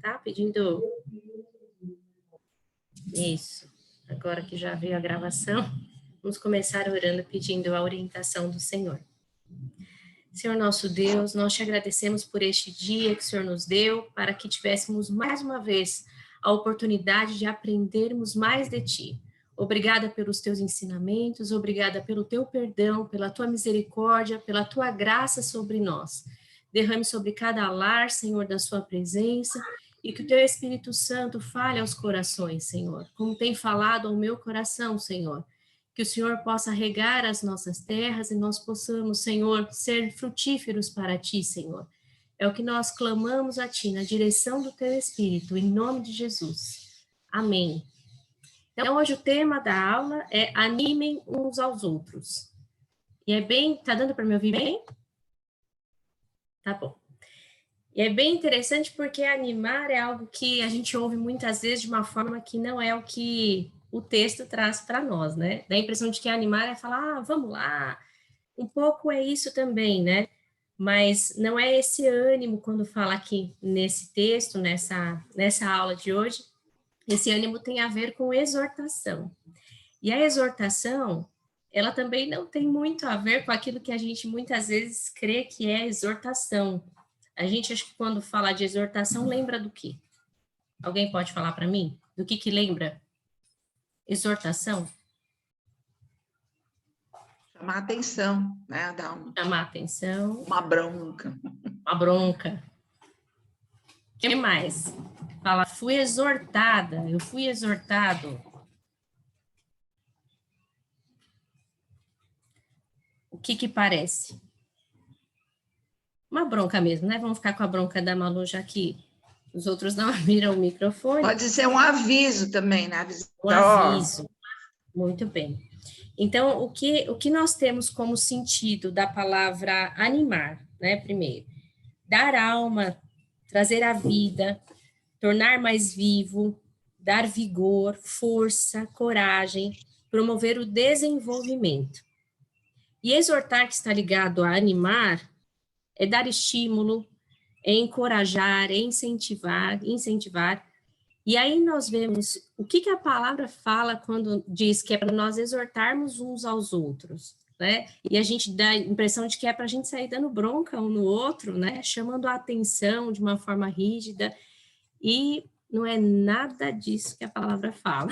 tá? Pedindo... Isso. Agora que já veio a gravação, vamos começar orando, pedindo a orientação do Senhor. Senhor nosso Deus, nós te agradecemos por este dia que o Senhor nos deu, para que tivéssemos mais uma vez a oportunidade de aprendermos mais de ti. Obrigada pelos teus ensinamentos, obrigada pelo teu perdão, pela tua misericórdia, pela tua graça sobre nós. Derrame sobre cada lar, Senhor, da sua presença, e que o teu Espírito Santo fale aos corações, Senhor, como tem falado ao meu coração, Senhor. Que o Senhor possa regar as nossas terras e nós possamos, Senhor, ser frutíferos para ti, Senhor. É o que nós clamamos a ti, na direção do teu Espírito, em nome de Jesus. Amém. Então, hoje o tema da aula é animem uns aos outros. E é bem... Tá dando para me ouvir bem? Tá bom. E é bem interessante porque animar é algo que a gente ouve muitas vezes de uma forma que não é o que o texto traz para nós, né? Dá a impressão de que animar é falar, vamos lá. Um pouco é isso também, né? Mas não é esse ânimo quando fala aqui nesse texto, nessa aula de hoje. Esse ânimo tem a ver com exortação. E a exortação, ela também não tem muito a ver com aquilo que a gente muitas vezes crê que é exortação. A gente, acho que quando fala de exortação, lembra do quê? Alguém pode falar para mim? Do que lembra? Exortação? Chamar atenção, né? Chamar atenção. Uma bronca. Uma bronca. O que mais? Fala, fui exortada, eu fui exortado. O que parece? Uma bronca mesmo, né? Vamos ficar com a bronca da Malu, já que os outros não abriram o microfone. Pode ser um aviso também, né? Um aviso. Muito bem. Então, o que nós temos como sentido da palavra animar, né? Primeiro, dar alma, trazer a vida, tornar mais vivo, dar vigor, força, coragem, promover o desenvolvimento. E exortar, que está ligado a animar, é dar estímulo, é encorajar, é incentivar. E aí nós vemos o que a palavra fala quando diz que é para nós exortarmos uns aos outros, né? E a gente dá a impressão de que é para a gente sair dando bronca um no outro, né? Chamando a atenção de uma forma rígida, e não é nada disso que a palavra fala.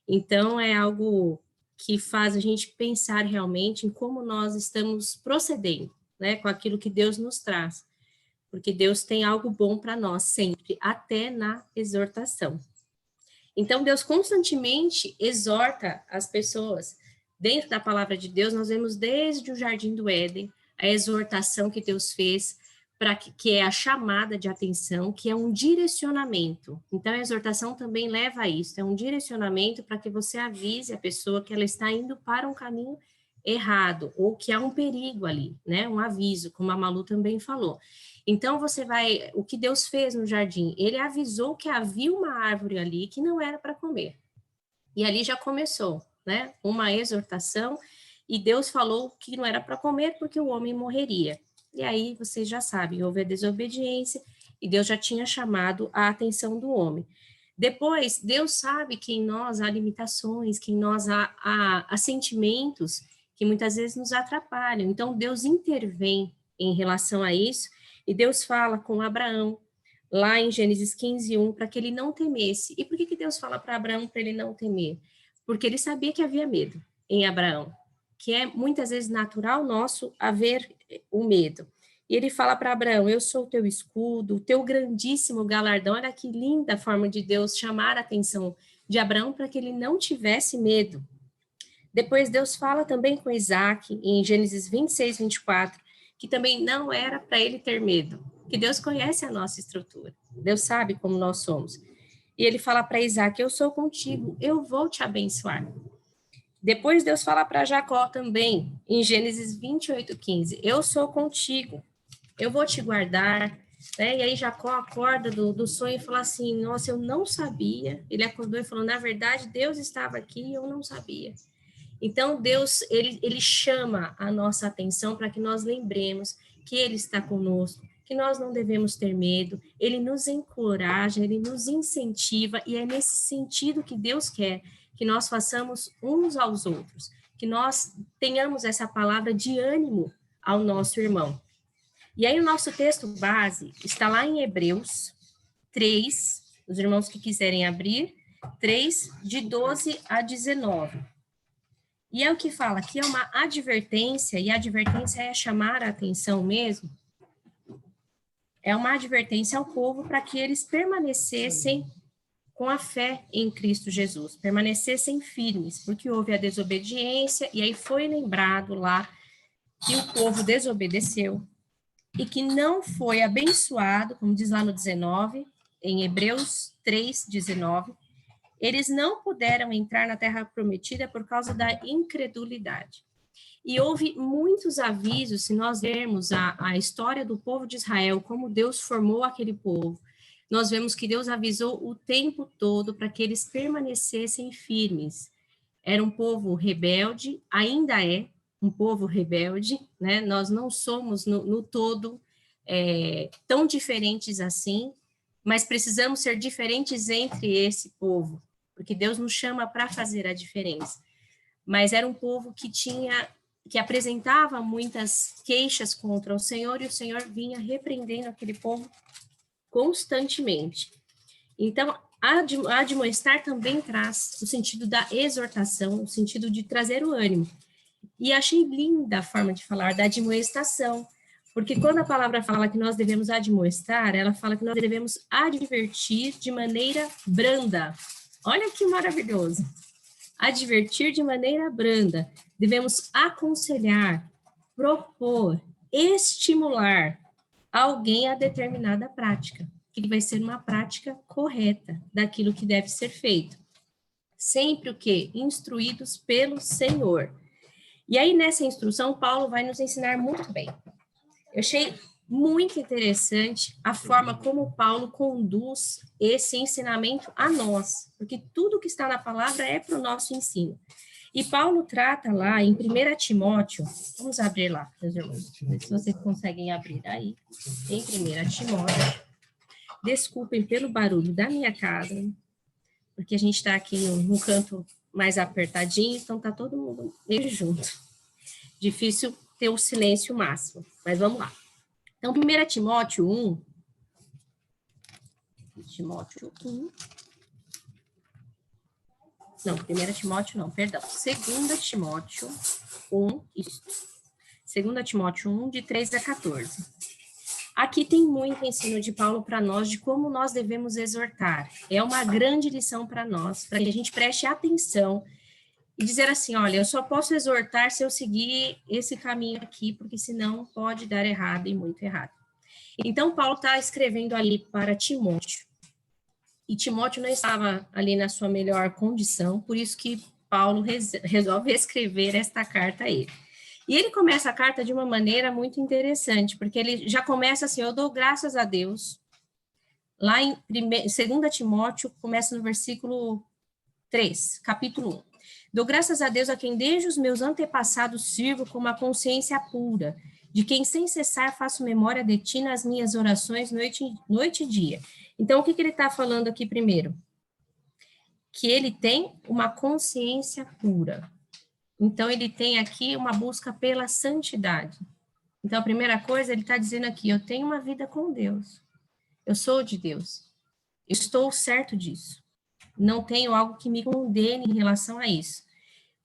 Então, é algo que faz a gente pensar realmente em como nós estamos procedendo, né? Com aquilo que Deus nos traz. Porque Deus tem algo bom para nós sempre, até na exortação. Então, Deus constantemente exorta as pessoas. Dentro da palavra de Deus, nós vemos desde o Jardim do Éden, a exortação que Deus fez, que é a chamada de atenção, que é um direcionamento. Então, a exortação também leva a isso, é um direcionamento para que você avise a pessoa que ela está indo para um caminho errado, ou que há um perigo ali, né? Um aviso, como a Malu também falou. Então, o que Deus fez no jardim? Ele avisou que havia uma árvore ali que não era para comer. E ali já começou, né? Uma exortação, e Deus falou que não era para comer porque o homem morreria. E aí, vocês já sabem, houve a desobediência, e Deus já tinha chamado a atenção do homem. Depois, Deus sabe que em nós há limitações, que em nós há sentimentos que muitas vezes nos atrapalham. Então, Deus intervém em relação a isso, e Deus fala com Abraão, lá em Gênesis 15:1, para que ele não temesse. E por que Deus fala para Abraão para ele não temer? Porque ele sabia que havia medo em Abraão, que é muitas vezes natural nosso haver o medo. E ele fala para Abraão, eu sou o teu escudo, o teu grandíssimo galardão. Olha que linda a forma de Deus chamar a atenção de Abraão para que ele não tivesse medo. Depois Deus fala também com Isaac, em Gênesis 26:24, que também não era para ele ter medo, que Deus conhece a nossa estrutura, Deus sabe como nós somos. E ele fala para Isaac, eu sou contigo, eu vou te abençoar. Depois Deus fala para Jacó também, em Gênesis 28:15, eu sou contigo, eu vou te guardar, né? E aí Jacó acorda do sonho e fala assim, nossa, eu não sabia. Ele acordou e falou, na verdade, Deus estava aqui e eu não sabia. Então, Deus, ele chama a nossa atenção para que nós lembremos que Ele está conosco, que nós não devemos ter medo, ele nos encoraja, ele nos incentiva, e é nesse sentido que Deus quer que nós façamos uns aos outros, que nós tenhamos essa palavra de ânimo ao nosso irmão. E aí o nosso texto base está lá em Hebreus 3, os irmãos que quiserem abrir, 3, de 12 a 19. E é o que fala, que é uma advertência, e a advertência é chamar a atenção mesmo, é uma advertência ao povo para que eles permanecessem com a fé em Cristo Jesus, permanecessem firmes, porque houve a desobediência, e aí foi lembrado lá que o povo desobedeceu, e que não foi abençoado, como diz lá no 19, em Hebreus 3, 19, eles não puderam entrar na terra prometida por causa da incredulidade. E houve muitos avisos, se nós vermos a história do povo de Israel, como Deus formou aquele povo, nós vemos que Deus avisou o tempo todo para que eles permanecessem firmes. Era um povo rebelde, ainda é um povo rebelde, né? Nós não somos no todo tão diferentes assim, mas precisamos ser diferentes entre esse povo, porque Deus nos chama para fazer a diferença. Mas era um povo que apresentava muitas queixas contra o Senhor, e o Senhor vinha repreendendo aquele povo constantemente. Então, a admoestar também traz o sentido da exortação, o sentido de trazer o ânimo. E achei linda a forma de falar da admoestação, porque quando a palavra fala que nós devemos admoestar, ela fala que nós devemos advertir de maneira branda. Olha que maravilhoso! Advertir de maneira branda. Devemos aconselhar, propor, estimular alguém a determinada prática, que vai ser uma prática correta daquilo que deve ser feito. Sempre o quê? Instruídos pelo Senhor. E aí, nessa instrução, Paulo vai nos ensinar muito bem. Eu achei muito interessante a forma como Paulo conduz esse ensinamento a nós, porque tudo que está na palavra é para o nosso ensino. E Paulo trata lá em 1 Timóteo, vamos abrir lá, meus irmãos, se vocês conseguem abrir aí, em 1 Timóteo, desculpem pelo barulho da minha casa, porque a gente está aqui num canto mais apertadinho, então está todo mundo meio junto. Difícil ter o silêncio máximo, mas vamos lá. Então, 1 Timóteo 1, não, 1 Timóteo não, perdão, 2 Timóteo 1, isso, 2 Timóteo 1, de 3 a 14. Aqui tem muito ensino de Paulo para nós de como nós devemos exortar. É uma grande lição para nós, para que a gente preste atenção e dizer assim, olha, eu só posso exortar se eu seguir esse caminho aqui, porque senão pode dar errado e muito errado. Então, Paulo está escrevendo ali para Timóteo, e Timóteo não estava ali na sua melhor condição, por isso que Paulo resolve escrever esta carta a ele. E ele começa a carta de uma maneira muito interessante, porque ele já começa assim, eu dou graças a Deus. Lá em 2 Timóteo, começa no versículo 3, capítulo 1. Dou graças a Deus a quem desde os meus antepassados sirvo com uma consciência pura, de quem sem cessar faço memória de ti nas minhas orações noite e dia. Então, o que ele está falando aqui primeiro? Que ele tem uma consciência pura. Então, ele tem aqui uma busca pela santidade. Então, a primeira coisa, ele está dizendo aqui, eu tenho uma vida com Deus. Eu sou de Deus. Estou certo disso. Não tenho algo que me condene em relação a isso.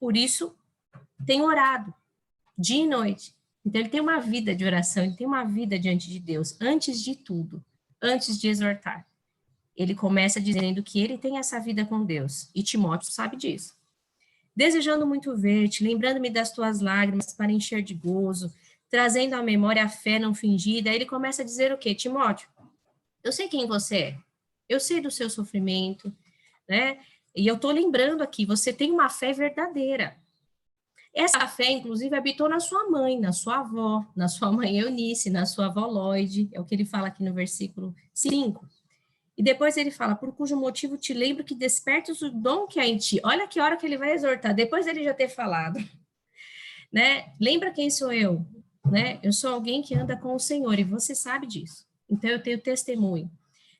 Por isso, tenho orado, dia e noite. Então, ele tem uma vida de oração, ele tem uma vida diante de Deus, antes de tudo, antes de exortar. Ele começa dizendo que ele tem essa vida com Deus, e Timóteo sabe disso. Desejando muito ver-te, lembrando-me das tuas lágrimas para encher de gozo, trazendo à memória a fé não fingida. Aí ele começa a dizer o quê? Timóteo, eu sei quem você é, eu sei do seu sofrimento, né? E eu estou lembrando aqui, você tem uma fé verdadeira. Essa fé, inclusive, habitou na sua mãe, na sua avó, na sua mãe Eunice, na sua avó Lloyd, é o que ele fala aqui no versículo 5. E depois ele fala, por cujo motivo te lembro que despertes o dom que há em ti. Olha que hora que ele vai exortar, depois dele já ter falado. Né? Lembra quem sou eu? né? Eu sou alguém que anda com o Senhor, e você sabe disso. Então, eu tenho testemunho.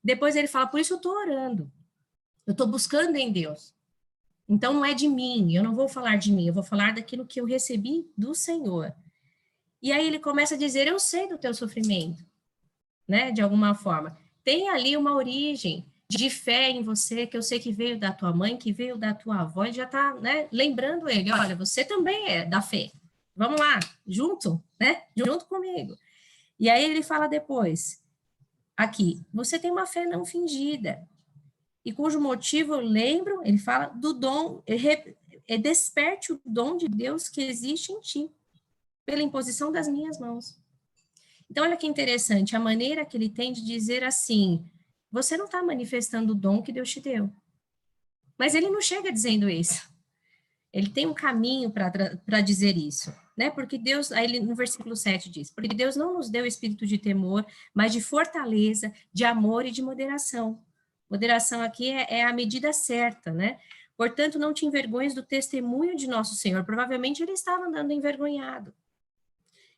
Depois ele fala, por isso eu estou orando. Eu estou buscando em Deus. Então, não é de mim, eu não vou falar de mim, eu vou falar daquilo que eu recebi do Senhor. E aí ele começa a dizer, eu sei do teu sofrimento, né? De alguma forma. Tem ali uma origem de fé em você, que eu sei que veio da tua mãe, que veio da tua avó, e já está, né, lembrando ele, olha, você também é da fé. Vamos lá, junto, né? Junto comigo. E aí ele fala depois, aqui, você tem uma fé não fingida, e cujo motivo eu lembro, ele fala do dom, desperte o dom de Deus que existe em ti, pela imposição das minhas mãos. Então, olha que interessante, a maneira que ele tem de dizer assim, você não está manifestando o dom que Deus te deu. Mas ele não chega dizendo isso. Ele tem um caminho para dizer isso, né? Porque Deus, aí ele, no versículo 7 diz, porque Deus não nos deu espírito de temor, mas de fortaleza, de amor e de moderação. Moderação aqui é a medida certa, né? Portanto, não te envergonhes do testemunho de nosso Senhor. Provavelmente ele estava andando envergonhado.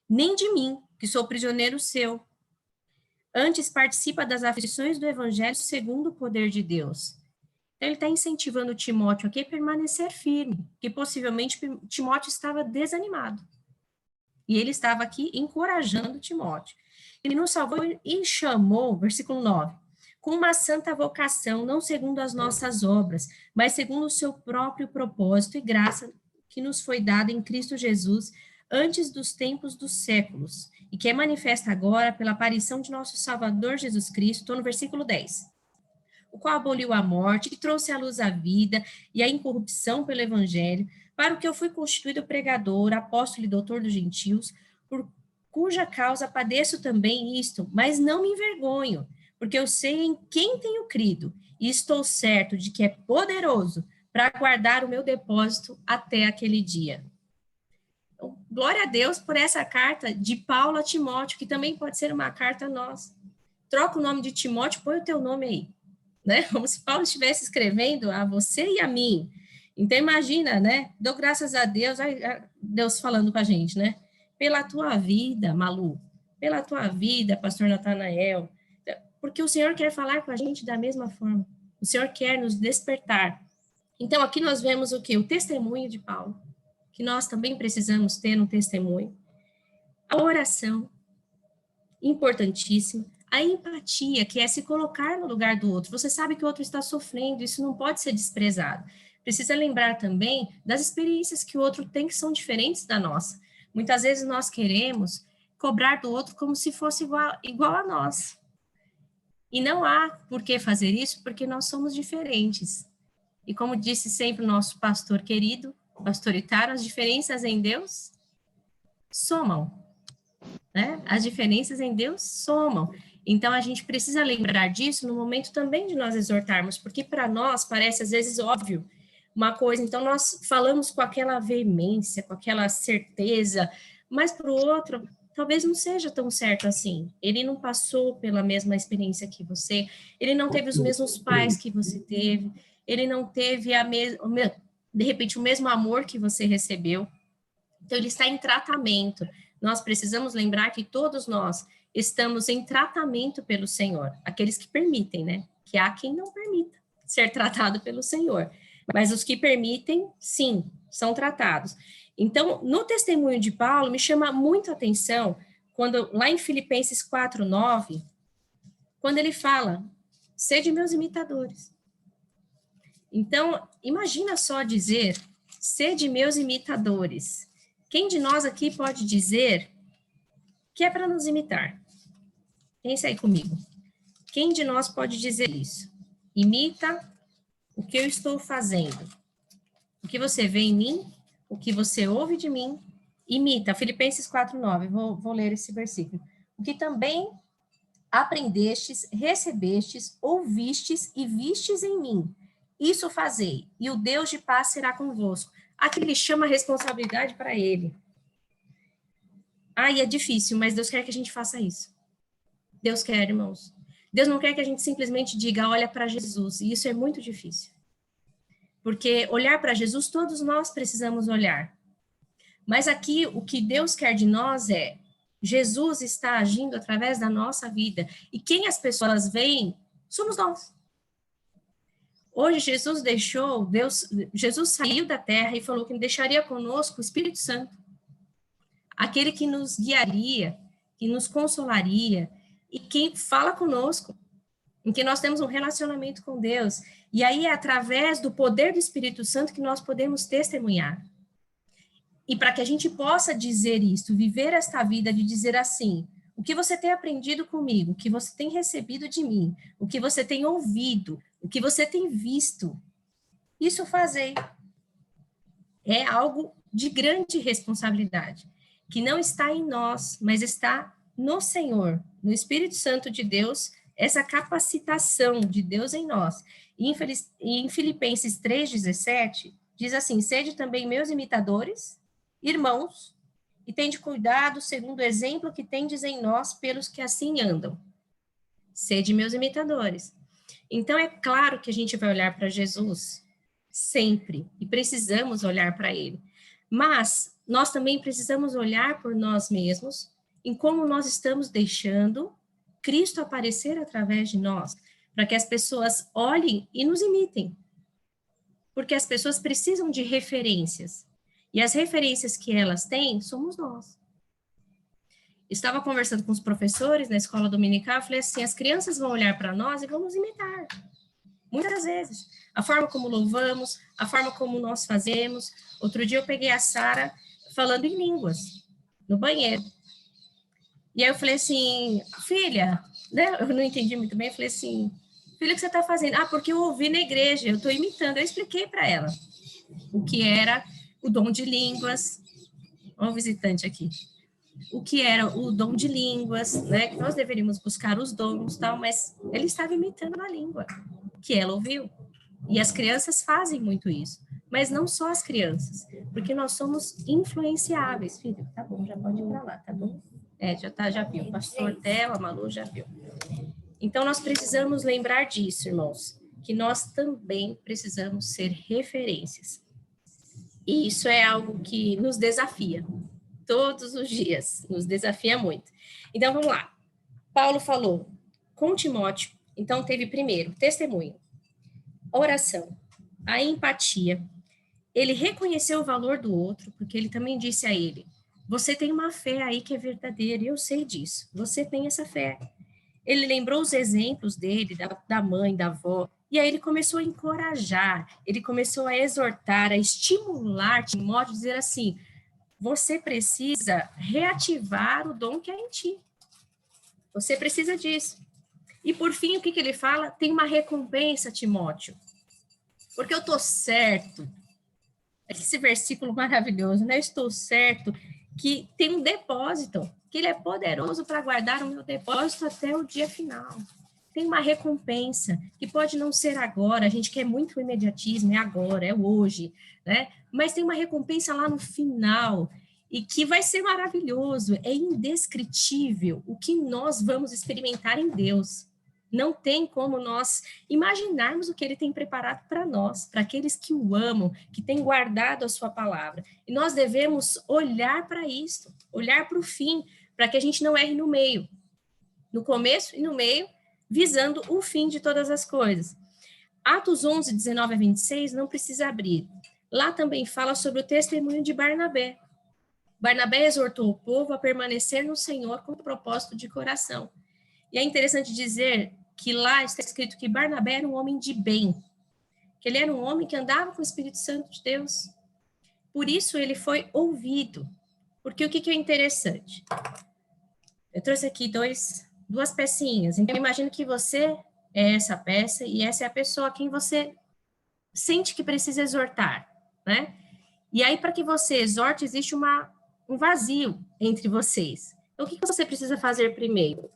Nem de mim, que sou prisioneiro seu. Antes participa das aflições do evangelho segundo o poder de Deus. Então, ele está incentivando Timóteo aqui a permanecer firme, que possivelmente Timóteo estava desanimado. E ele estava aqui encorajando Timóteo. Ele nos salvou e chamou, versículo 9, com uma santa vocação, não segundo as nossas obras, mas segundo o seu próprio propósito e graça que nos foi dada em Cristo Jesus antes dos tempos dos séculos, e que é manifesta agora pela aparição de nosso Salvador Jesus Cristo, estou no versículo 10, o qual aboliu a morte e trouxe à luz a vida e a incorrupção pelo evangelho, para o que eu fui constituído pregador, apóstolo e doutor dos gentios, por cuja causa padeço também isto, mas não me envergonho, porque eu sei em quem tenho crido, e estou certo de que é poderoso para guardar o meu depósito até aquele dia. Então, glória a Deus por essa carta de Paulo a Timóteo, que também pode ser uma carta a nós. Troca o nome de Timóteo, põe o teu nome aí, né? Como se Paulo estivesse escrevendo a você e a mim. Então, imagina, né? Dou graças a Deus, Deus falando com a gente, né? Pela tua vida, Malu, pela tua vida, pastor Natanael, porque o Senhor quer falar com a gente da mesma forma. O Senhor quer nos despertar. Então, aqui nós vemos o quê? O testemunho de Paulo, que nós também precisamos ter um testemunho. A oração, importantíssima. A empatia, que é se colocar no lugar do outro. Você sabe que o outro está sofrendo, isso não pode ser desprezado. Precisa lembrar também das experiências que o outro tem que são diferentes da nossa. Muitas vezes nós queremos cobrar do outro como se fosse igual a nós. E não há por que fazer isso, porque nós somos diferentes. E como disse sempre o nosso pastor querido, pastor Itaro, as diferenças em Deus somam. Né? As diferenças em Deus somam. Então, a gente precisa lembrar disso no momento também de nós exortarmos, porque para nós parece às vezes óbvio uma coisa, então nós falamos com aquela veemência, com aquela certeza, mas para o outro talvez não seja tão certo assim. Ele não passou pela mesma experiência que você, ele não teve os mesmos pais que você teve, ele não teve de repente o mesmo amor que você recebeu. Então, ele está em tratamento. Nós precisamos lembrar que todos nós estamos em tratamento pelo Senhor. Aqueles que permitem, né? Que há quem não permita ser tratado pelo Senhor. Mas os que permitem, sim, são tratados. Então, no testemunho de Paulo, me chama muito a atenção, quando lá em Filipenses 4:9, quando ele fala, sede meus imitadores. Então, imagina só dizer, sede meus imitadores. Quem de nós aqui pode dizer que é para nos imitar? Pense aí comigo. Quem de nós pode dizer isso? Imita o que eu estou fazendo. O que você vê em mim, o que você ouve de mim, imita. Filipenses 4:9, vou ler esse versículo. O que também aprendestes, recebestes, ouvistes e vistes em mim. Isso fazei, e o Deus de paz será convosco. Aqui ele chama a responsabilidade para ele. E é difícil, mas Deus quer que a gente faça isso. Deus quer, irmãos. Deus não quer que a gente simplesmente diga, olha para Jesus, e isso é muito difícil. Porque olhar para Jesus, todos nós precisamos olhar. Mas aqui, o que Deus quer de nós é Jesus está agindo através da nossa vida. E quem as pessoas veem somos nós. Hoje Jesus saiu da terra e falou que deixaria conosco o Espírito Santo, aquele que nos guiaria, que nos consolaria e quem fala conosco, em que nós temos um relacionamento com Deus. E aí é através do poder do Espírito Santo que nós podemos testemunhar. E para que a gente possa dizer isso, viver esta vida de dizer assim, o que você tem aprendido comigo, o que você tem recebido de mim, o que você tem ouvido, o que você tem visto, isso fazei. É algo de grande responsabilidade, que não está em nós, mas está no Senhor, no Espírito Santo de Deus, essa capacitação de Deus em nós. E em Filipenses 3,17, diz assim, sede também meus imitadores, irmãos, e tende cuidado segundo o exemplo que tendes em nós pelos que assim andam. Sede meus imitadores. Então, é claro que a gente vai olhar para Jesus sempre, e precisamos olhar para ele. Mas nós também precisamos olhar por nós mesmos, em como nós estamos deixando Cristo aparecer através de nós, para que as pessoas olhem e nos imitem. Porque as pessoas precisam de referências. E as referências que elas têm somos nós. Estava conversando com os professores na escola dominical, falei assim, as crianças vão olhar para nós e vão nos imitar. Muitas vezes. A forma como louvamos, a forma como nós fazemos. Outro dia eu peguei a Sara falando em línguas, no banheiro. E aí eu falei assim, filha, né? Eu não entendi muito bem, eu falei assim, filha, o que você está fazendo? Ah, porque eu ouvi na igreja, eu estou imitando. Eu expliquei para ela o que era o dom de línguas. Olha o visitante aqui. O que era o dom de línguas, né? Que nós deveríamos buscar os dons, tal, mas ele estava imitando a língua que ela ouviu. E as crianças fazem muito isso. Mas não só as crianças, porque nós somos influenciáveis, filho. Tá bom, já pode ir para lá, tá bom? Já viu. O pastor Theo, a Malu já viu. Então, nós precisamos lembrar disso, irmãos, que nós também precisamos ser referências. E isso é algo que nos desafia, todos os dias, nos desafia muito. Então, vamos lá. Paulo falou com Timóteo, então teve primeiro testemunho, oração, a empatia. Ele reconheceu o valor do outro, porque ele também disse a ele, você tem uma fé aí que é verdadeira, eu sei disso, você tem essa fé. Ele lembrou os exemplos dele, da mãe, da avó, e aí ele começou a encorajar, ele começou a exortar, a estimular Timóteo, dizer assim, você precisa reativar o dom que é em ti. Você precisa disso. E por fim, o que ele fala? Tem uma recompensa, Timóteo. Porque eu estou certo, esse versículo maravilhoso, né? Eu estou certo que tem um depósito, que ele é poderoso para guardar o meu depósito até o dia final. Tem uma recompensa, que pode não ser agora, a gente quer muito o imediatismo, é agora, é hoje, né? Mas tem uma recompensa lá no final, e que vai ser maravilhoso, é indescritível o que nós vamos experimentar em Deus. Não tem como nós imaginarmos o que ele tem preparado para nós, para aqueles que o amam, que têm guardado a sua palavra. E nós devemos olhar para isso, olhar para o fim, para que a gente não erre no meio, no começo e no meio, visando o fim de todas as coisas. Atos 11, 19 a 26, não precisa abrir. Lá também fala sobre o testemunho de Barnabé. Barnabé exortou o povo a permanecer no Senhor com propósito de coração. E é interessante dizer que lá está escrito que Barnabé era um homem de bem, que ele era um homem que andava com o Espírito Santo de Deus. Por isso ele foi ouvido. Porque o que é interessante? Eu trouxe aqui duas pecinhas. Então, eu imagino que você é essa peça e essa é a pessoa a quem você sente que precisa exortar, né? E aí, para que você exorte, existe um vazio entre vocês. Então, o que você precisa fazer primeiro?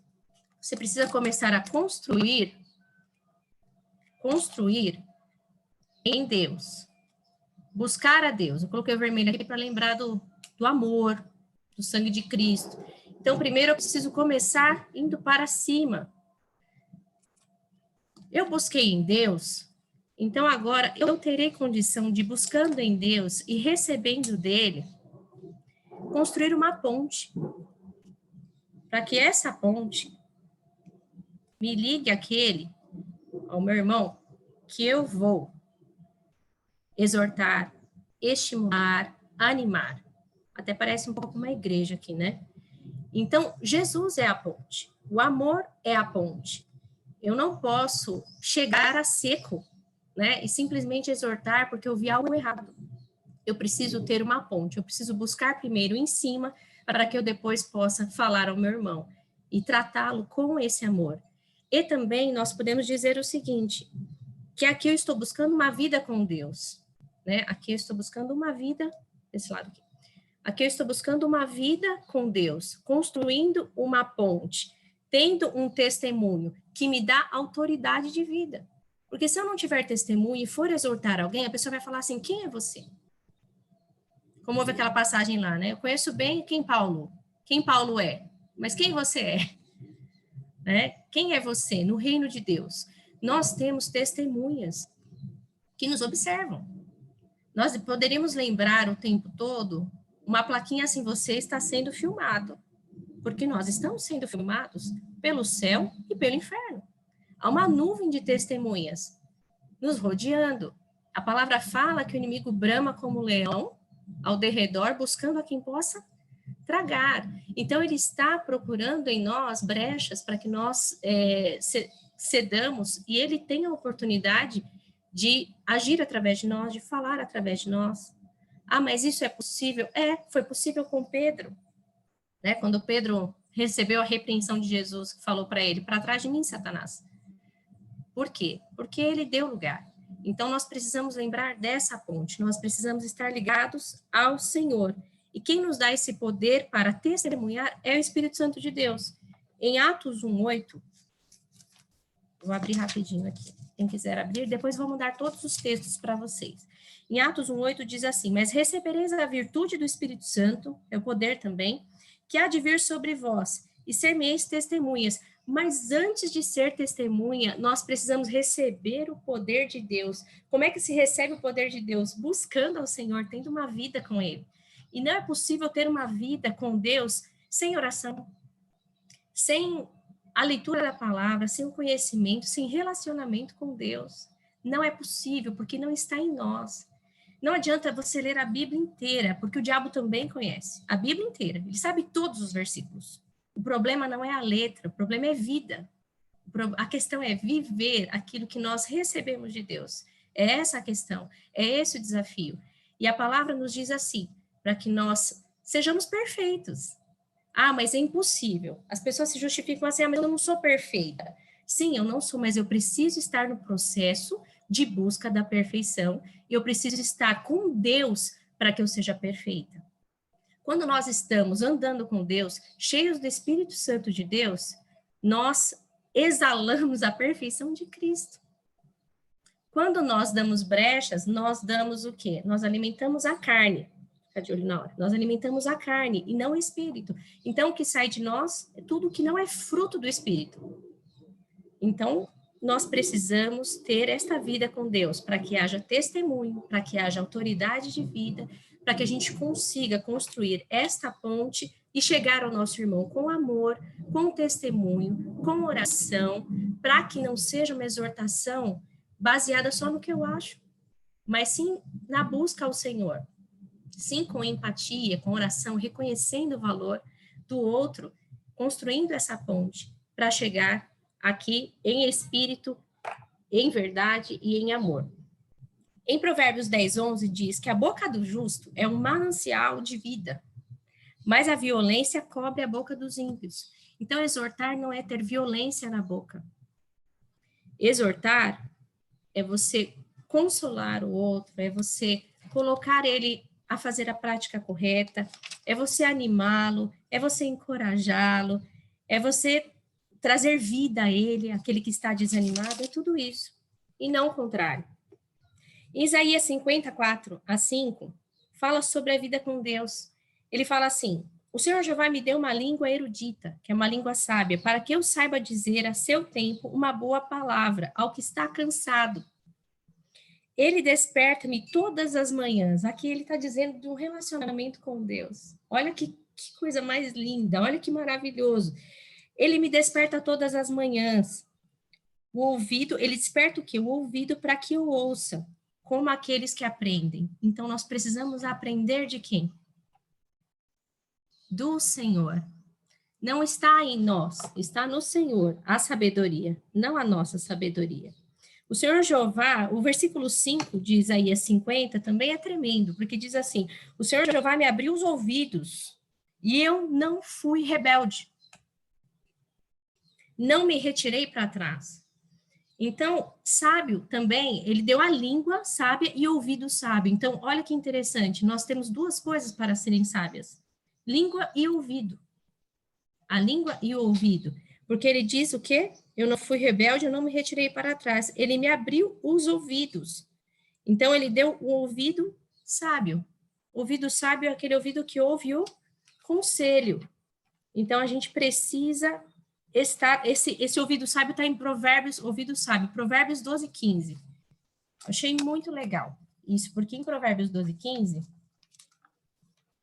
Você precisa começar a construir em Deus. Buscar a Deus. Eu coloquei o vermelho aqui para lembrar do amor, do sangue de Cristo. Então, primeiro eu preciso começar indo para cima. Eu busquei em Deus, então agora eu terei condição de, buscando em Deus e recebendo dele, construir uma ponte. para que essa ponte me ligue ao meu irmão, que eu vou exortar, estimular, animar. Até parece um pouco uma igreja aqui, né? Então, Jesus é a ponte. O amor é a ponte. Eu não posso chegar a seco, né? E simplesmente exortar porque eu vi algo errado. Eu preciso ter uma ponte. Eu preciso buscar primeiro em cima para que eu depois possa falar ao meu irmão e tratá-lo com esse amor. E também nós podemos dizer o seguinte, que aqui eu estou buscando uma vida com Deus, né? Aqui eu estou buscando uma vida, desse lado aqui. Aqui eu estou buscando uma vida com Deus, construindo uma ponte, tendo um testemunho que me dá autoridade de vida. Porque se eu não tiver testemunho e for exortar alguém, a pessoa vai falar assim, quem é você? Como houve aquela passagem lá, né? Eu conheço bem quem Paulo é, mas quem você é? Né? Quem é você no reino de Deus? Nós temos testemunhas que nos observam. Nós poderíamos lembrar o tempo todo uma plaquinha assim, você está sendo filmado, porque nós estamos sendo filmados pelo céu e pelo inferno. Há uma nuvem de testemunhas nos rodeando. A palavra fala que o inimigo brama como leão ao derredor, buscando a quem possa tragar. Então, ele está procurando em nós brechas para que nós cedamos, e ele tem a oportunidade de agir através de nós, de falar através de nós. Ah, mas isso é possível? Foi possível com Pedro, né? Quando Pedro recebeu a repreensão de Jesus, que falou para ele, para trás de mim, Satanás. Por quê? Porque ele deu lugar. Então, nós precisamos lembrar dessa ponte, nós precisamos estar ligados ao Senhor. E quem nos dá esse poder para testemunhar é o Espírito Santo de Deus. Em Atos 1:8, vou abrir rapidinho aqui, quem quiser abrir, depois vou mandar todos os textos para vocês. Em Atos 1:8 diz assim, mas recebereis a virtude do Espírito Santo, é o poder também, que há de vir sobre vós, e ser-me-eis testemunhas. Mas antes de ser testemunha, nós precisamos receber o poder de Deus. Como é que se recebe o poder de Deus? Buscando ao Senhor, tendo uma vida com Ele. E não é possível ter uma vida com Deus sem oração, sem a leitura da palavra, sem o conhecimento, sem relacionamento com Deus. Não é possível, porque não está em nós. Não adianta você ler a Bíblia inteira, porque o diabo também conhece a Bíblia inteira. Ele sabe todos os versículos. O problema não é a letra, o problema é vida. A questão é viver aquilo que nós recebemos de Deus. É essa a questão, é esse o desafio. E a palavra nos diz assim, para que nós sejamos perfeitos. Ah, mas é impossível. As pessoas se justificam assim, mas eu não sou perfeita. Sim, eu não sou, mas eu preciso estar no processo de busca da perfeição. E eu preciso estar com Deus para que eu seja perfeita. Quando nós estamos andando com Deus, cheios do Espírito Santo de Deus, nós exalamos a perfeição de Cristo. Quando nós damos brechas, nós damos o quê? Nós alimentamos a carne. Fica de olho na hora. Nós alimentamos a carne e não o Espírito. Então, o que sai de nós é tudo que não é fruto do Espírito. Então, nós precisamos ter esta vida com Deus para que haja testemunho, para que haja autoridade de vida, para que a gente consiga construir esta ponte e chegar ao nosso irmão com amor, com testemunho, com oração, para que não seja uma exortação baseada só no que eu acho, mas sim na busca ao Senhor. Sim, com empatia, com oração, reconhecendo o valor do outro, construindo essa ponte para chegar aqui em espírito, em verdade e em amor. Em Provérbios 10:11 diz que a boca do justo é um manancial de vida, mas a violência cobre a boca dos ímpios. Então, exortar não é ter violência na boca. Exortar é você consolar o outro, é você colocar ele a fazer a prática correta, é você animá-lo, é você encorajá-lo, é você trazer vida a ele, aquele que está desanimado, é tudo isso, e não o contrário. Isaías 54:5 fala sobre a vida com Deus. Ele fala assim, o Senhor Jeová me deu uma língua erudita, que é uma língua sábia, para que eu saiba dizer a seu tempo uma boa palavra ao que está cansado. Ele desperta-me todas as manhãs. Aqui ele está dizendo de um relacionamento com Deus. Olha que que coisa mais linda, olha que maravilhoso. Ele me desperta todas as manhãs. O ouvido, ele desperta o quê? O ouvido para que eu ouça, como aqueles que aprendem. Então, nós precisamos aprender de quem? Do Senhor. Não está em nós, está no Senhor a sabedoria, não a nossa sabedoria. O Senhor Jeová, o versículo 5 de Isaías 50 também é tremendo, porque diz assim: o Senhor Jeová me abriu os ouvidos e eu não fui rebelde. Não me retirei para trás. Então, sábio também, ele deu a língua sábia e ouvido sábio. Então, olha que interessante, nós temos duas coisas para serem sábias: língua e ouvido. A língua e o ouvido. Porque ele diz o quê? Eu não fui rebelde, eu não me retirei para trás. Ele me abriu os ouvidos. Então, ele deu o ouvido sábio. Ouvido sábio é aquele ouvido que ouve o conselho. Então, a gente precisa estar... Esse ouvido sábio está em Provérbios, ouvido sábio, Provérbios 12, 15. Achei muito legal isso, porque em Provérbios 12, 15,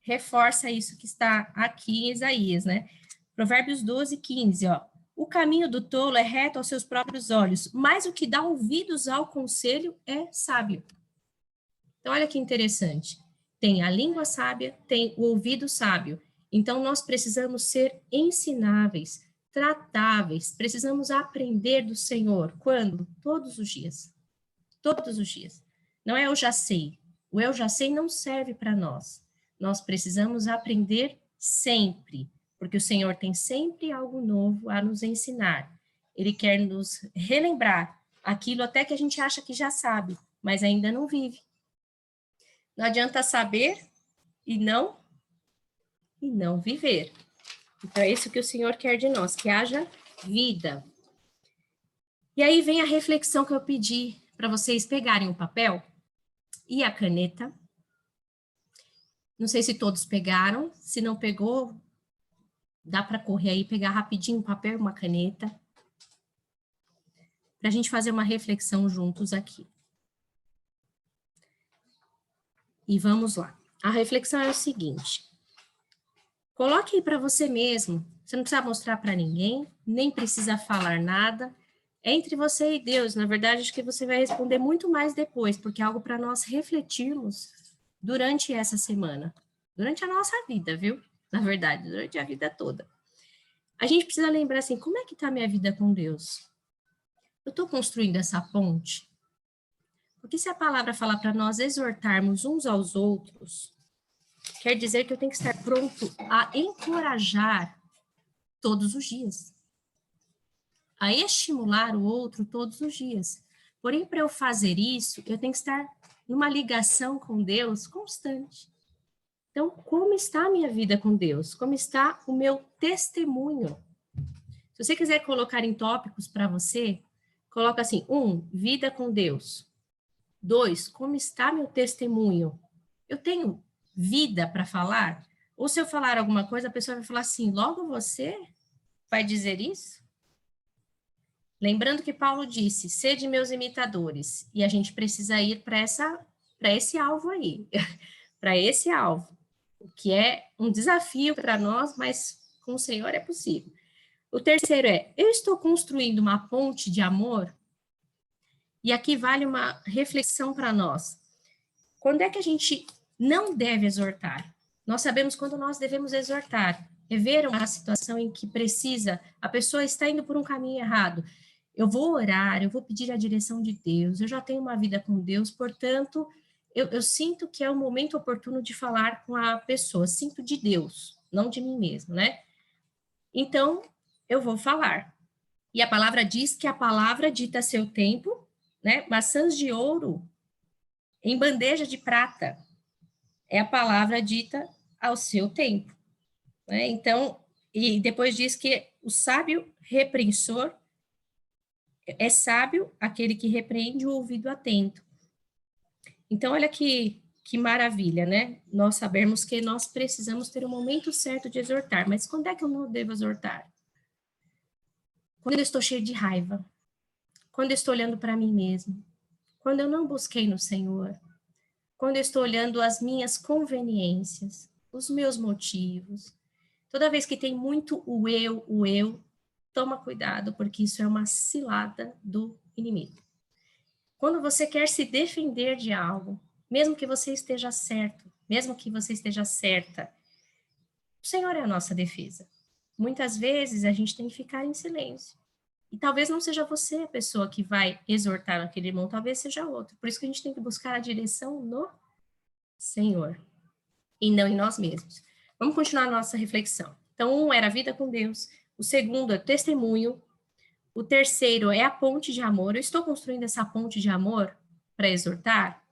reforça isso que está aqui em Isaías, né? Provérbios 12, 15, ó. O caminho do tolo é reto aos seus próprios olhos, mas o que dá ouvidos ao conselho é sábio. Então, olha que interessante. Tem a língua sábia, tem o ouvido sábio. Então, nós precisamos ser ensináveis, tratáveis, precisamos aprender do Senhor. Quando? Todos os dias. Todos os dias. Não é eu já sei. O eu já sei não serve para nós. Nós precisamos aprender sempre, porque o Senhor tem sempre algo novo a nos ensinar. Ele quer nos relembrar aquilo até que a gente acha que já sabe, mas ainda não vive. Não adianta saber e não viver. Então, é isso que o Senhor quer de nós, que haja vida. E aí vem a reflexão que eu pedi para vocês pegarem o papel e a caneta. Não sei se todos pegaram, se não pegou, dá para correr aí, pegar rapidinho um papel e uma caneta, para a gente fazer uma reflexão juntos aqui. E vamos lá. A reflexão é o seguinte: coloque aí para você mesmo, você não precisa mostrar para ninguém, nem precisa falar nada, é entre você e Deus. Na verdade, acho que você vai responder muito mais depois, porque é algo para nós refletirmos durante essa semana, durante a nossa vida, viu? Na verdade, durante a vida toda. A gente precisa lembrar assim, como é que está a minha vida com Deus? Eu estou construindo essa ponte? Porque se a palavra fala para nós exortarmos uns aos outros, quer dizer que eu tenho que estar pronto a encorajar todos os dias, a estimular o outro todos os dias. Porém, para eu fazer isso, eu tenho que estar numa ligação com Deus constante. Então, como está a minha vida com Deus? Como está o meu testemunho? Se você quiser colocar em tópicos para você, coloca assim: 1, vida com Deus. 2, como está meu testemunho? Eu tenho vida para falar? Ou se eu falar alguma coisa, a pessoa vai falar assim: logo você vai dizer isso? Lembrando que Paulo disse: sede meus imitadores. E a gente precisa ir para esse alvo aí, para esse alvo, que é um desafio para nós, mas com o Senhor é possível. O terceiro é: eu estou construindo uma ponte de amor? E aqui vale uma reflexão para nós. Quando é que a gente não deve exortar? Nós sabemos quando nós devemos exortar. É ver uma situação em que precisa, a pessoa está indo por um caminho errado. Eu vou orar, eu vou pedir a direção de Deus, eu já tenho uma vida com Deus, portanto, eu sinto que é o momento oportuno de falar com a pessoa, sinto de Deus, não de mim mesmo, né? Então, eu vou falar. E a palavra diz que a palavra dita a seu tempo, né? Maçãs de ouro em bandeja de prata. É a palavra dita ao seu tempo, né? Então, e depois diz que o sábio repreensor é sábio aquele que repreende o ouvido atento. Então, olha que maravilha, né? Nós sabermos que nós precisamos ter o momento certo de exortar. Mas quando é que eu não devo exortar? Quando eu estou cheio de raiva. Quando eu estou olhando para mim mesmo. Quando eu não busquei no Senhor. Quando eu estou olhando as minhas conveniências, os meus motivos. Toda vez que tem muito o eu, toma cuidado, porque isso é uma cilada do inimigo. Quando você quer se defender de algo, mesmo que você esteja certo, mesmo que você esteja certa, o Senhor é a nossa defesa. Muitas vezes a gente tem que ficar em silêncio. E talvez não seja você a pessoa que vai exortar aquele irmão, talvez seja outro. Por isso que a gente tem que buscar a direção no Senhor e não em nós mesmos. Vamos continuar a nossa reflexão. Então, um era a vida com Deus, o segundo é testemunho, o terceiro é a ponte de amor. Eu estou construindo essa ponte de amor para exortar?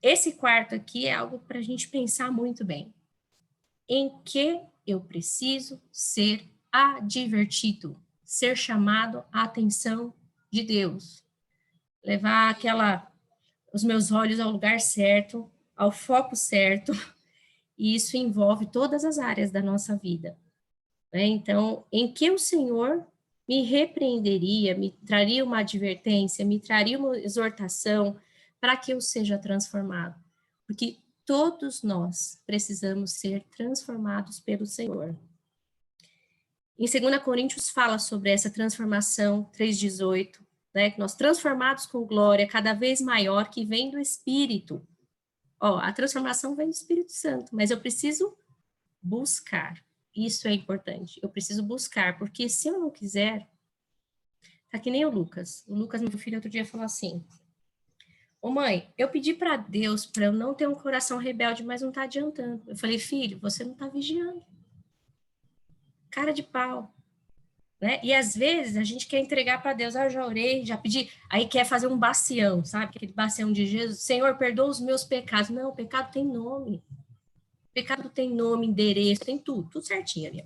Esse quarto aqui é algo para a gente pensar muito bem. Em que eu preciso ser advertido, ser chamado a atenção de Deus, levar os meus olhos ao lugar certo, ao foco certo, e isso envolve todas as áreas da nossa vida, né? Então, em que o Senhor me repreenderia, me traria uma advertência, me traria uma exortação para que eu seja transformado? Porque todos nós precisamos ser transformados pelo Senhor. Em 2 Coríntios fala sobre essa transformação, 3,18, né? Que nós transformados com glória cada vez maior que vem do Espírito. Ó, a transformação vem do Espírito Santo, mas eu preciso buscar. Isso é importante. Eu preciso buscar, porque se eu não quiser, tá que nem o Lucas. O Lucas, meu filho, outro dia falou assim: ô mãe, eu pedi para Deus para eu não ter um coração rebelde, mas não tá adiantando. Eu falei, filho, você não tá vigiando. Cara de pau. Né? E às vezes a gente quer entregar para Deus, eu já orei, já pedi, aí quer fazer um bacião, sabe? Aquele bacião de Jesus, Senhor, perdoa os meus pecados. Não, o pecado tem nome. O pecado tem nome, endereço, tem tudo certinho ali.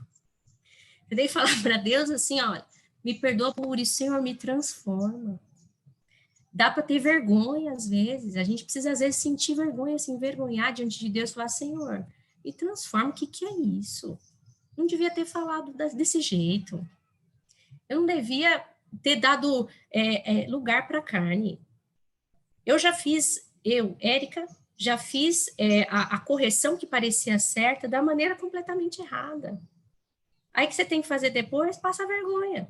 Eu dei falar para Deus assim, olha, me perdoa por isso, Senhor, me transforma. Dá para ter vergonha às vezes, a gente precisa às vezes sentir vergonha, se envergonhar diante de Deus, falar, Senhor, me transforma, o que é isso? Não devia ter falado desse jeito. Eu não devia ter dado lugar para a carne. Eu já fiz, Érica, já fiz a correção que parecia certa da maneira completamente errada. Aí que você tem que fazer depois, passa vergonha.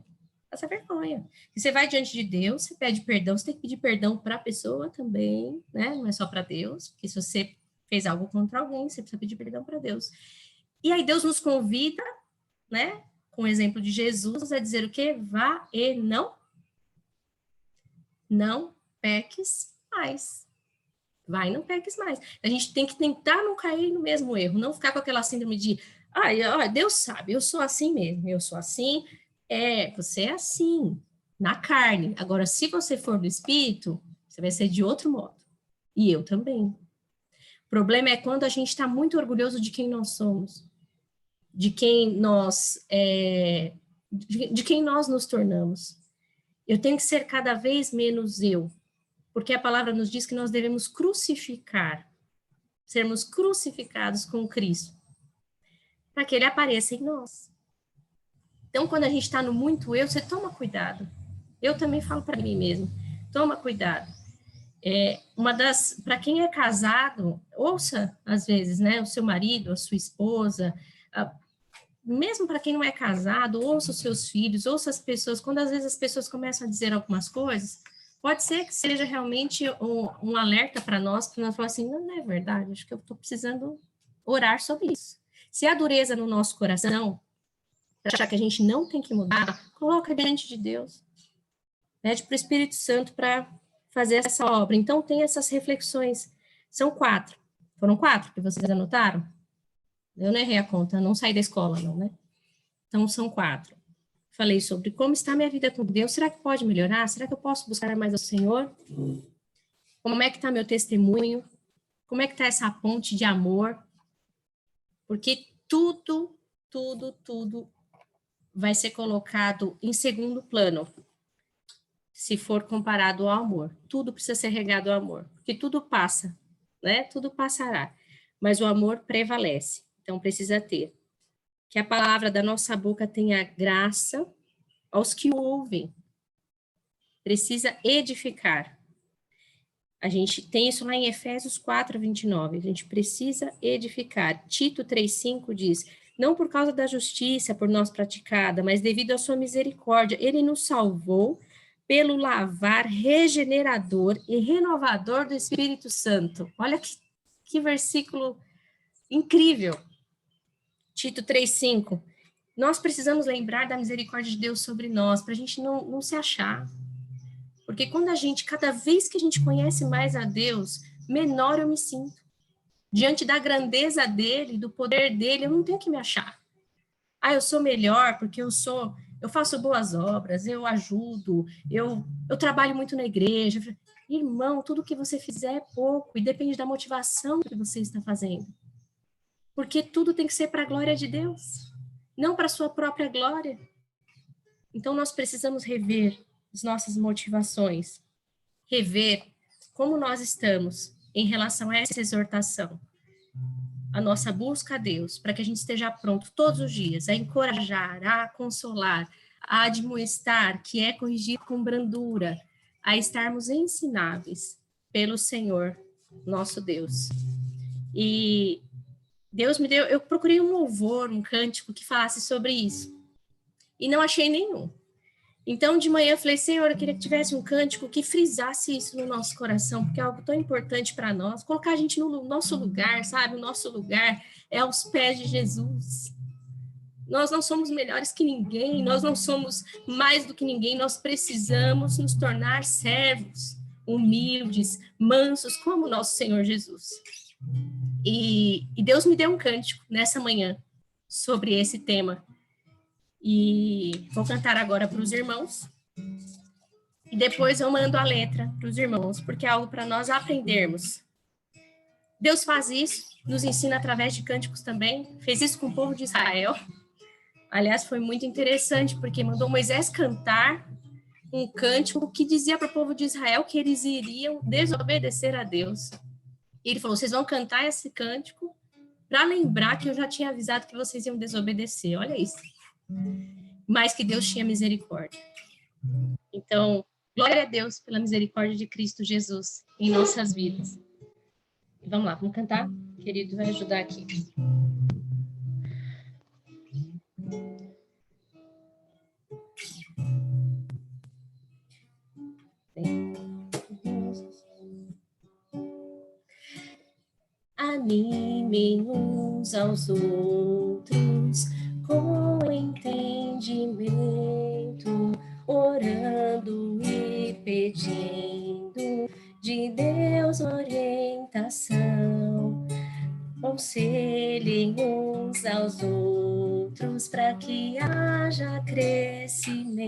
Passa vergonha. E você vai diante de Deus, você pede perdão, você tem que pedir perdão para a pessoa também, né? Não é só para Deus, porque se você fez algo contra alguém, você precisa pedir perdão para Deus. E aí Deus nos convida, né? Com o exemplo de Jesus, a dizer o quê? Vá e não peques mais. Vai e não peques mais. A gente tem que tentar não cair no mesmo erro, não ficar com aquela síndrome de, Deus sabe, eu sou assim mesmo, eu sou assim. Você é assim, na carne. Agora, se você for do espírito, você vai ser de outro modo. E eu também. O problema é quando a gente está muito orgulhoso de quem nós somos, de quem de quem nós nos tornamos. Eu tenho que ser cada vez menos eu, porque a palavra nos diz que nós devemos crucificar, sermos crucificados com Cristo, para que ele apareça em nós. Então, quando a gente está no muito eu, você toma cuidado. Eu também falo para mim mesmo, toma cuidado. Para quem é casado, ouça às vezes, né, o seu marido, a sua esposa, mesmo para quem não é casado, ouça os seus filhos, ouça as pessoas. Quando às vezes as pessoas começam a dizer algumas coisas, pode ser que seja realmente um alerta para nós falar assim, não é verdade, acho que eu estou precisando orar sobre isso. Se há dureza no nosso coração, achar que a gente não tem que mudar, coloca diante de Deus. Pede para o Espírito Santo para fazer essa obra. Então, tem essas reflexões. São 4. Foram 4 que vocês anotaram? Eu não errei a conta, não saí da escola, não, né? Então, são 4. Falei sobre como está a minha vida com Deus. Será que pode melhorar? Será que eu posso buscar mais ao Senhor? Como é que está meu testemunho? Como é que está essa ponte de amor? Porque tudo vai ser colocado em segundo plano, se for comparado ao amor. Tudo precisa ser regado ao amor, porque tudo passa, né? Tudo passará, mas o amor prevalece. Então, precisa ter. Que a palavra da nossa boca tenha graça aos que ouvem. Precisa edificar. A gente tem isso lá em Efésios 4:29. A gente precisa edificar. Tito 3:5 diz, não por causa da justiça por nós praticada, mas devido à sua misericórdia. Ele nos salvou pelo lavar regenerador e renovador do Espírito Santo. Olha que versículo incrível. Tito 3,5. Nós precisamos lembrar da misericórdia de Deus sobre nós, para a gente não se achar. Porque cada vez que a gente conhece mais a Deus, menor eu me sinto. Diante da grandeza dele, do poder dele, eu não tenho que me achar. Eu sou melhor porque eu faço boas obras, eu ajudo, eu trabalho muito na igreja. Irmão, tudo que você fizer é pouco e depende da motivação que você está fazendo. Porque tudo tem que ser para a glória de Deus, não para a sua própria glória. Então, nós precisamos rever as nossas motivações, rever como nós estamos em relação a essa exortação, a nossa busca a Deus, para que a gente esteja pronto todos os dias a encorajar, a consolar, a admoestar, que é corrigir com brandura, a estarmos ensináveis pelo Senhor, nosso Deus. E Deus me deu, eu procurei um louvor, um cântico que falasse sobre isso, e não achei nenhum. Então, de manhã, eu falei, Senhor, eu queria que tivesse um cântico que frisasse isso no nosso coração, porque é algo tão importante para nós, colocar a gente no nosso lugar, sabe? O nosso lugar é aos pés de Jesus. Nós não somos melhores que ninguém, nós não somos mais do que ninguém, nós precisamos nos tornar servos, humildes, mansos, como o nosso Senhor Jesus. E Deus me deu um cântico nessa manhã sobre esse tema. E vou cantar agora para os irmãos. E depois eu mando a letra para os irmãos, porque é algo para nós aprendermos. Deus faz isso, nos ensina através de cânticos também. Fez isso com o povo de Israel. Aliás, foi muito interessante, porque mandou Moisés cantar um cântico que dizia para o povo de Israel que eles iriam desobedecer a Deus. E ele falou, vocês vão cantar esse cântico para lembrar que eu já tinha avisado que vocês iam desobedecer. Olha isso. Mas que Deus tinha misericórdia. Então, glória a Deus pela misericórdia de Cristo Jesus em nossas vidas. Vamos lá, vamos cantar? O querido vai ajudar aqui. Animem uns aos outros com entendimento, orando e pedindo de Deus orientação. Aconselhem uns aos outros para que haja crescimento,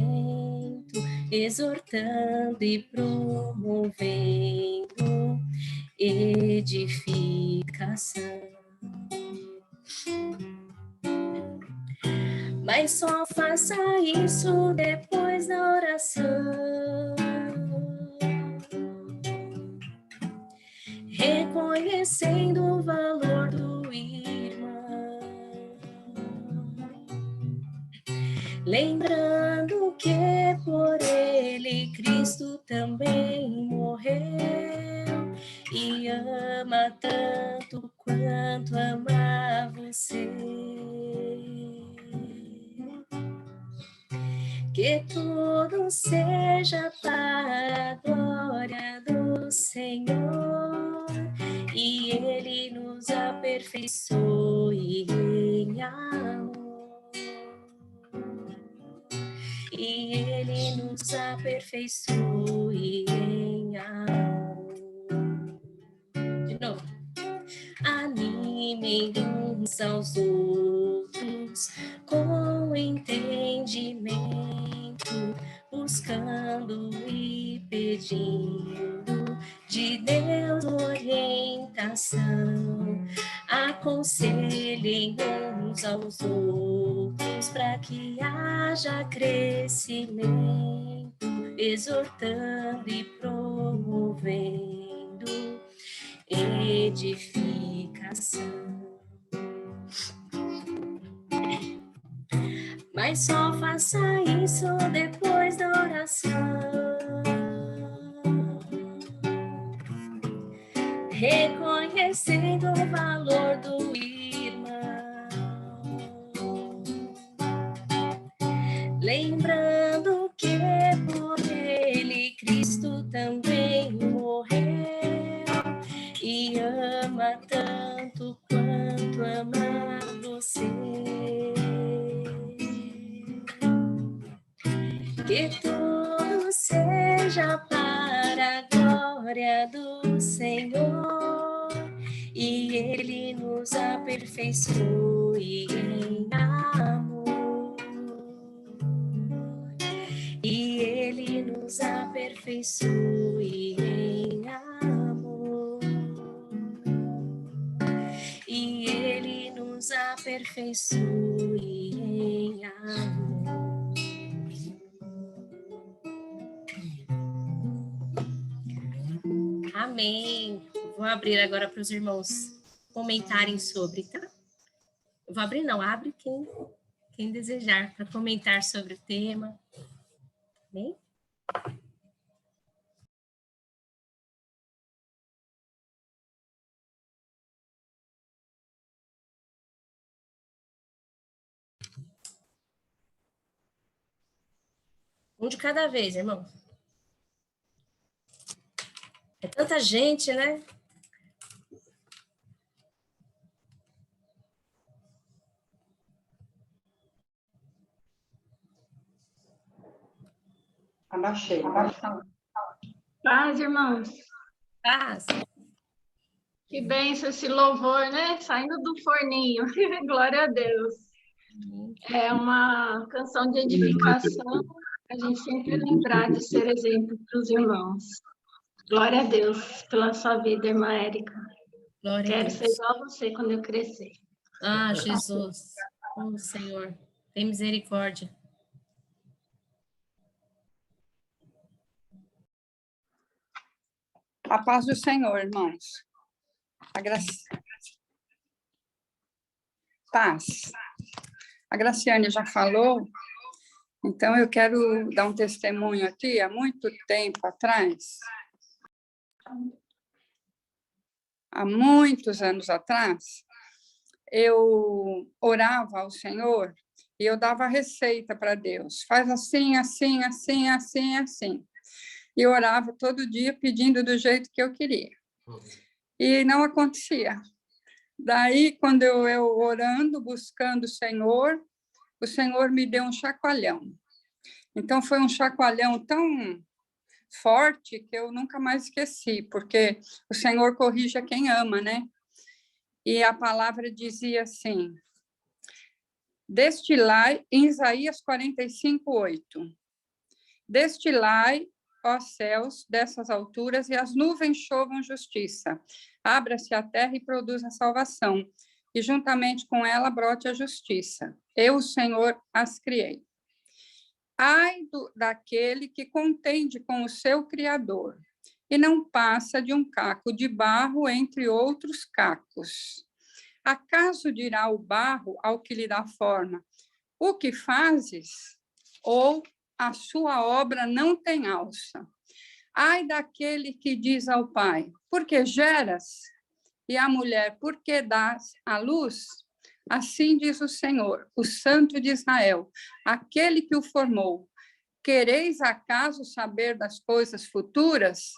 exortando e promovendo edificação. Mas só faça isso depois da oração, reconhecendo o valor do irmão, lembrando que por ele Cristo também morreu e ama tanto quanto ama você. Que tudo seja para a glória do Senhor e Ele nos aperfeiçoe em amor. E Ele nos aperfeiçoe em amor. De novo. Animem uns aos outros com entendimento, buscando e pedindo de Deus orientação. Aconselhem uns aos outros para que haja crescimento, exortando e promovendo edificação. Mas só faça isso depois da oração, reconhecendo o valor do irmão, lembrando que por ele Cristo também morreu e ama tanto quanto ama você. Que tudo seja para a glória do Senhor e Ele nos aperfeiçoe em amor. E Ele nos aperfeiçoe em amor. E Ele nos aperfeiçoe em amor. Amém. Vou abrir agora para os irmãos comentarem sobre, tá? Eu vou abrir, não, abre quem desejar para comentar sobre o tema. Amém? Um de cada vez, irmão. É tanta gente, né? Abaixei. Paz, irmãos. Paz. Que bênção esse louvor, né? Saindo do forninho. Glória a Deus. É uma canção de edificação, a gente sempre lembrar de ser exemplo para os irmãos. Glória a Deus pela sua vida, irmã Érica. Glória Quero a ser Deus. igual a você quando eu crescer. Ah, Jesus. Oh, Senhor. Tem misericórdia. A paz do Senhor, irmãos. A Paz. A Graciane já falou, então eu quero dar um testemunho aqui. Há muito tempo atrás, há muitos anos atrás, eu orava ao Senhor e eu dava receita para Deus. Faz assim, assim, assim, assim, assim. E eu orava todo dia pedindo do jeito que eu queria. E não acontecia. Daí, quando eu orando, buscando o Senhor me deu um chacoalhão. Então, foi um chacoalhão tão forte que eu nunca mais esqueci, porque o Senhor corrige a quem ama, né? E a palavra dizia assim, destilai, em Isaías 45:8, destilai, ó céus, dessas alturas, e as nuvens chovam justiça. Abra-se a terra e produza salvação, e juntamente com ela brote a justiça. Eu, o Senhor, as criei. Ai daquele que contende com o seu Criador, e não passa de um caco de barro entre outros cacos. Acaso dirá o barro ao que lhe dá forma, o que fazes? Ou a sua obra não tem alça? Ai daquele que diz ao pai, por que geras? E à mulher, por que dás à luz? Assim diz o Senhor, o Santo de Israel, aquele que o formou. Quereis acaso saber das coisas futuras?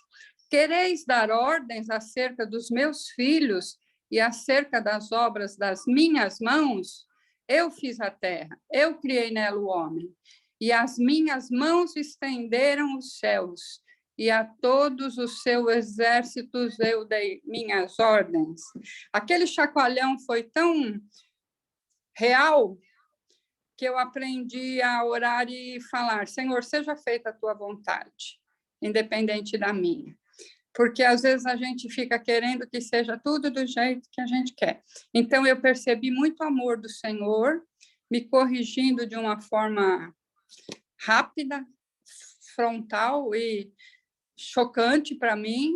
Quereis dar ordens acerca dos meus filhos e acerca das obras das minhas mãos? Eu fiz a terra, eu criei nela o homem, e as minhas mãos estenderam os céus, e a todos os seus exércitos eu dei minhas ordens. Aquele chacoalhão foi tão real que eu aprendi a orar e falar, Senhor, seja feita a tua vontade, independente da minha. Porque às vezes a gente fica querendo que seja tudo do jeito que a gente quer. Então eu percebi muito amor do Senhor, me corrigindo de uma forma rápida, frontal e chocante para mim,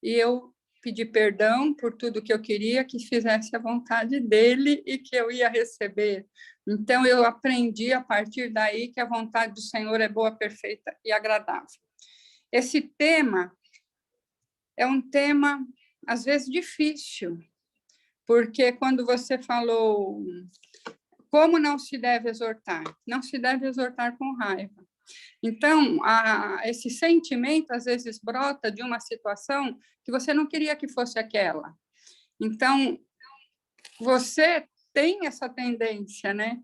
e eu pedi perdão por tudo que eu queria que fizesse a vontade dele e que eu ia receber. Então, eu aprendi a partir daí que a vontade do Senhor é boa, perfeita e agradável. Esse tema é um tema, às vezes, difícil, porque quando você falou Como não se deve exortar? Não se deve exortar com raiva. Então, esse sentimento, às vezes, brota de uma situação que você não queria que fosse aquela. Então, você tem essa tendência, né?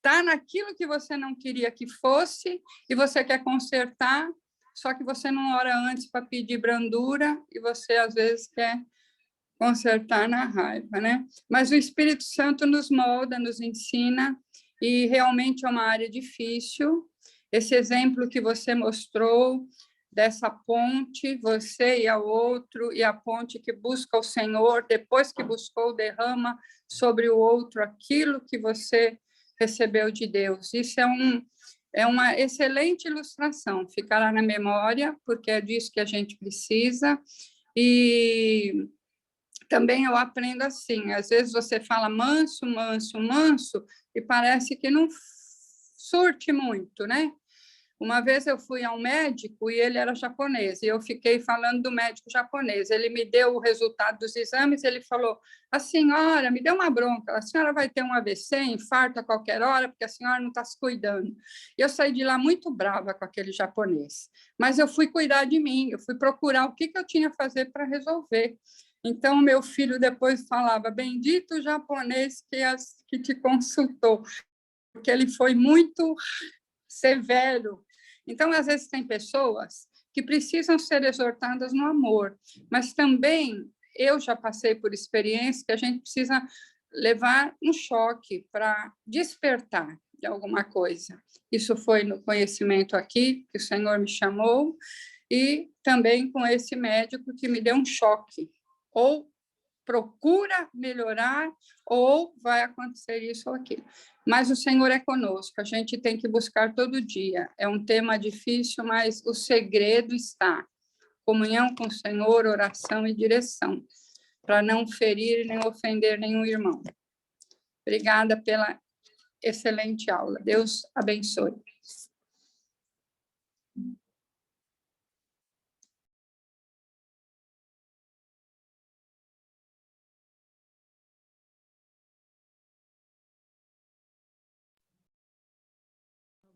Tá naquilo que você não queria que fosse e você quer consertar, só que você não ora antes para pedir brandura e você, às vezes, quer consertar na raiva, né? Mas o Espírito Santo nos molda, nos ensina, e realmente é uma área difícil. Esse exemplo que você mostrou, dessa ponte, você e a outro, e a ponte que busca o Senhor, depois que buscou, derrama sobre o outro aquilo que você recebeu de Deus. Isso é uma excelente ilustração, ficará na memória, porque é disso que a gente precisa. E também eu aprendo assim, às vezes você fala manso, manso, manso, e parece que não surte muito, né? Uma vez eu fui a um médico e ele era japonês, e eu fiquei falando do médico japonês. Ele me deu o resultado dos exames, ele falou, a senhora me deu uma bronca, a senhora vai ter um AVC, infarto a qualquer hora, porque a senhora não está se cuidando. E eu saí de lá muito brava com aquele japonês. Mas eu fui cuidar de mim, eu fui procurar o que eu tinha a fazer para resolver. Então, meu filho depois falava, bendito o japonês que te consultou, porque ele foi muito severo. Então, às vezes, tem pessoas que precisam ser exortadas no amor, mas também eu já passei por experiência que a gente precisa levar um choque para despertar de alguma coisa. Isso foi no conhecimento aqui, que o Senhor me chamou, e também com esse médico que me deu um choque. Ou procura melhorar, ou vai acontecer isso ou aquilo. Mas o Senhor é conosco, a gente tem que buscar todo dia. É um tema difícil, mas o segredo está. Comunhão com o Senhor, oração e direção, para não ferir nem ofender nenhum irmão. Obrigada pela excelente aula. Deus abençoe.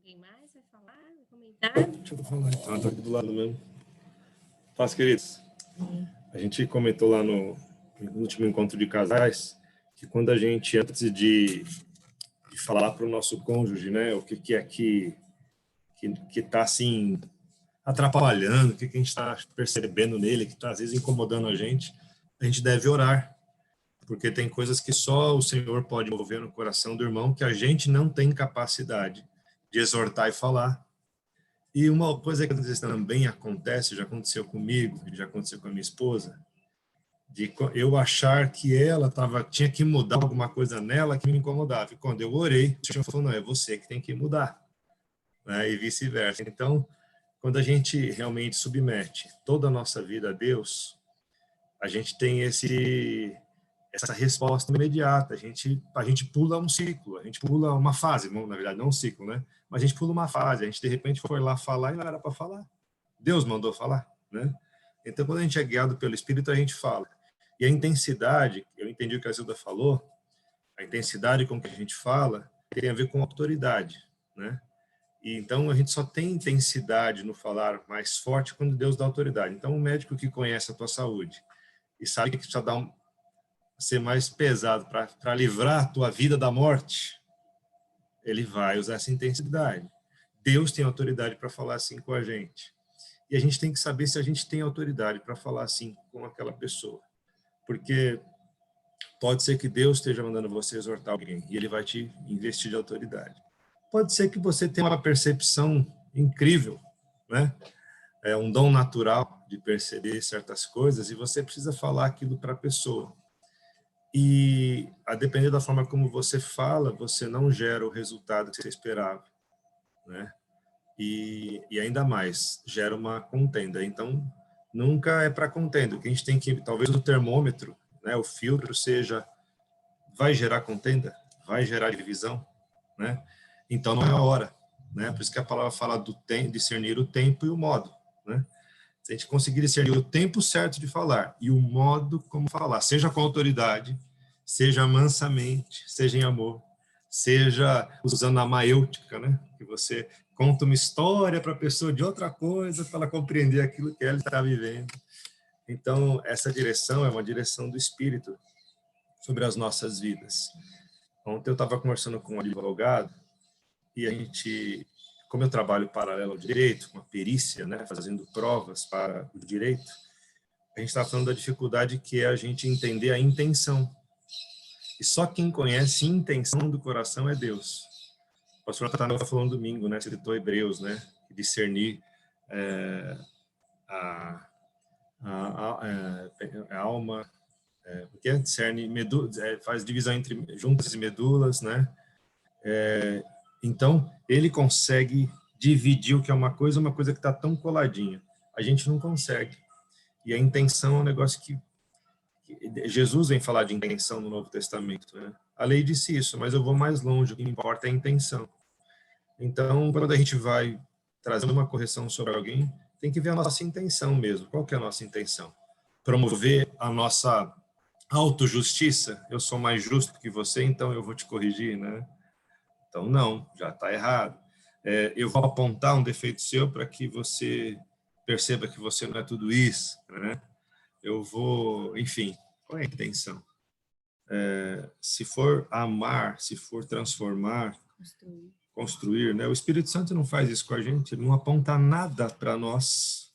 Alguém mais vai falar, vai comentar? Deixa eu falar, então, tá aqui do lado mesmo. Paz, queridos. A gente comentou lá no último encontro de casais que quando a gente, antes de falar para o nosso cônjuge, né, o que é que está, assim, atrapalhando, o que a gente está percebendo nele, que está, às vezes, incomodando a gente deve orar, porque tem coisas que só o Senhor pode mover no coração do irmão que a gente não tem capacidade de exortar e falar. E uma coisa que às vezes também acontece, já aconteceu comigo, já aconteceu com a minha esposa, de eu achar que ela tinha que mudar alguma coisa nela que me incomodava. E quando eu orei, o Senhor falou, não, é você que tem que mudar. Né? E vice-versa. Então, quando a gente realmente submete toda a nossa vida a Deus, a gente tem essa resposta imediata. A gente pula um ciclo, a gente pula uma fase, na verdade, não um ciclo, né? Mas a gente pula uma fase, a gente de repente foi lá falar e não era para falar. Deus mandou falar, né? Então, quando a gente é guiado pelo Espírito, a gente fala. E a intensidade, eu entendi o que a Zilda falou, a intensidade com que a gente fala tem a ver com autoridade, né? E então a gente só tem intensidade no falar mais forte quando Deus dá autoridade. Então, o médico que conhece a tua saúde e sabe que precisa ser mais pesado para livrar a tua vida da morte, ele vai usar essa intensidade. Deus tem autoridade para falar assim com a gente. E a gente tem que saber se a gente tem autoridade para falar assim com aquela pessoa. Porque pode ser que Deus esteja mandando você exortar alguém e ele vai te investir de autoridade. Pode ser que você tenha uma percepção incrível, né? É um dom natural de perceber certas coisas e você precisa falar aquilo para a pessoa. E, a depender da forma como você fala, você não gera o resultado que você esperava, né? E ainda mais, gera uma contenda. Então, nunca é para contenda. O que a gente tem que, talvez o termômetro, né, o filtro seja, vai gerar contenda? Vai gerar divisão? Né? Então, não é a hora. Né? Por isso que a palavra fala discernir o tempo e o modo. Né? Se a gente conseguir discernir o tempo certo de falar e o modo como falar, seja com autoridade, seja mansamente, seja em amor, seja usando a maêutica, né? Que você conta uma história para a pessoa de outra coisa, para ela compreender aquilo que ela está vivendo. Então, essa direção é uma direção do Espírito sobre as nossas vidas. Ontem eu estava conversando com um advogado e a gente, como eu trabalho paralelo ao direito, com a perícia, né, fazendo provas para o direito, a gente estava falando da dificuldade que é a gente entender a intenção. E só quem conhece a intenção do coração é Deus. O pastor Nathanael falou no domingo, né, citou Hebreus, né, discernir a alma, porque discerne faz divisão entre juntas e medulas, né? Então ele consegue dividir o que é uma coisa que está tão coladinha. A gente não consegue. E a intenção é um negócio que Jesus vem falar de intenção no Novo Testamento, né? A lei disse isso, mas eu vou mais longe. O que importa é a intenção. Então, quando a gente vai trazendo uma correção sobre alguém, tem que ver a nossa intenção mesmo. Qual que é a nossa intenção? Promover a nossa autojustiça? Eu sou mais justo que você, então eu vou te corrigir, né? Então, não, já está errado. Eu vou apontar um defeito seu para que você perceba que você não é tudo isso, né? Eu vou, enfim, qual é a intenção? Se for amar, se for transformar, construir, né? O Espírito Santo não faz isso com a gente, ele não aponta nada para nós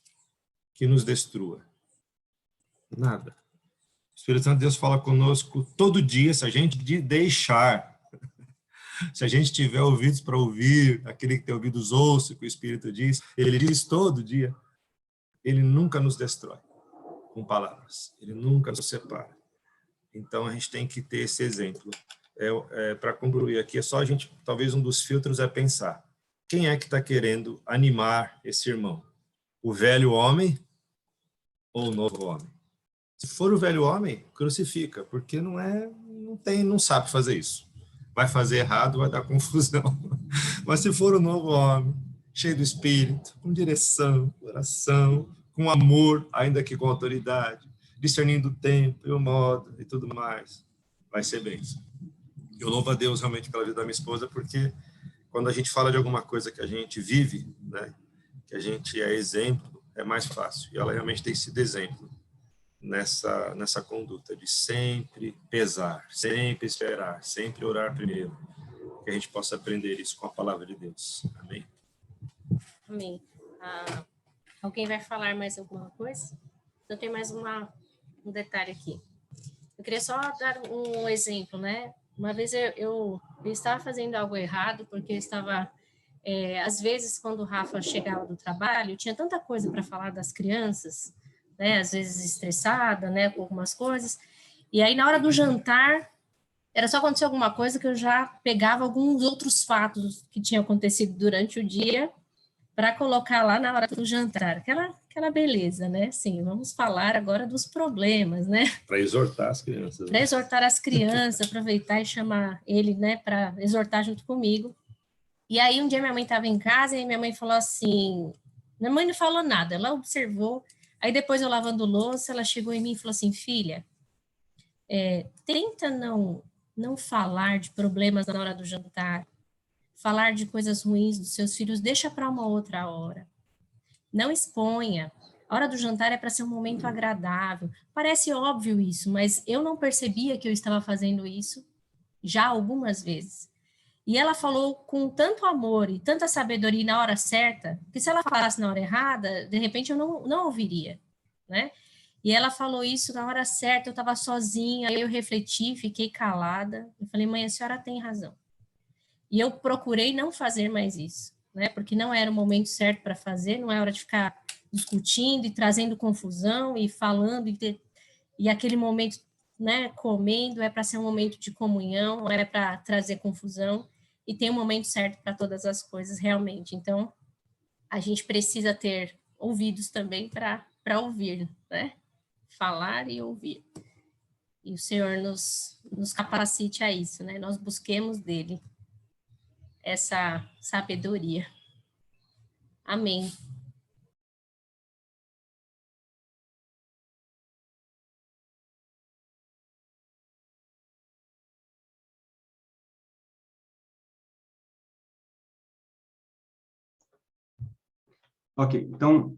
que nos destrua. Nada. O Espírito Santo de Deus fala conosco todo dia, se a gente deixar, se a gente tiver ouvidos para ouvir, aquele que tem ouvidos ouça o que o Espírito diz, ele diz todo dia, ele nunca nos destrói com palavras, ele nunca nos separa. Então a gente tem que ter esse exemplo. Para concluir aqui, é só a gente, talvez um dos filtros é pensar, quem é que está querendo animar esse irmão? O velho homem ou o novo homem? Se for o velho homem, crucifica, porque não sabe fazer isso. Vai fazer errado, vai dar confusão. Mas se for o novo homem, cheio do Espírito, com direção, oração, com amor, ainda que com autoridade, discernindo o tempo e o modo e tudo mais, vai ser bênção. Eu louvo a Deus realmente pela vida da minha esposa, porque quando a gente fala de alguma coisa que a gente vive, né, que a gente é exemplo, é mais fácil. E ela realmente tem sido exemplo nessa conduta de sempre pesar, sempre esperar, sempre orar primeiro, que a gente possa aprender isso com a palavra de Deus. Amém? Amém. Alguém vai falar mais alguma coisa? Eu tenho mais um detalhe aqui. Eu queria só dar um exemplo, né? Uma vez eu estava fazendo algo errado, porque eu estava... às vezes, quando o Rafa chegava do trabalho, eu tinha tanta coisa para falar das crianças, né? Às vezes estressada, né? Com algumas coisas. E aí, na hora do jantar, era só acontecer alguma coisa que eu já pegava alguns outros fatos que tinham acontecido durante o dia para colocar lá na hora do jantar. Aquela beleza, né? Sim, vamos falar agora dos problemas, né? Para exortar as crianças. Para exortar as crianças, aproveitar e chamar ele, né, para exortar junto comigo. E aí, um dia minha mãe estava em casa e minha mãe falou assim... Minha mãe não falou nada, ela observou. Aí, depois eu lavando louça, ela chegou em mim e falou assim, filha, tenta não falar de problemas na hora do jantar, falar de coisas ruins dos seus filhos, deixa para uma outra hora. Não exponha. A hora do jantar é para ser um momento agradável. Parece óbvio isso, mas eu não percebia que eu estava fazendo isso já algumas vezes. E ela falou com tanto amor e tanta sabedoria na hora certa, que se ela falasse na hora errada, de repente eu não ouviria, né? E ela falou isso na hora certa, eu estava sozinha, aí eu refleti, fiquei calada. Eu falei, mãe, a senhora tem razão. E eu procurei não fazer mais isso, né? Porque não era o momento certo para fazer, não é hora de ficar discutindo e trazendo confusão e falando e aquele momento, né, comendo é para ser um momento de comunhão, não é para trazer confusão e tem um momento certo para todas as coisas realmente. Então, a gente precisa ter ouvidos também para ouvir, né? Falar e ouvir. E o Senhor nos capacite a isso, né? Nós busquemos dele essa sabedoria. Amém. Ok, então,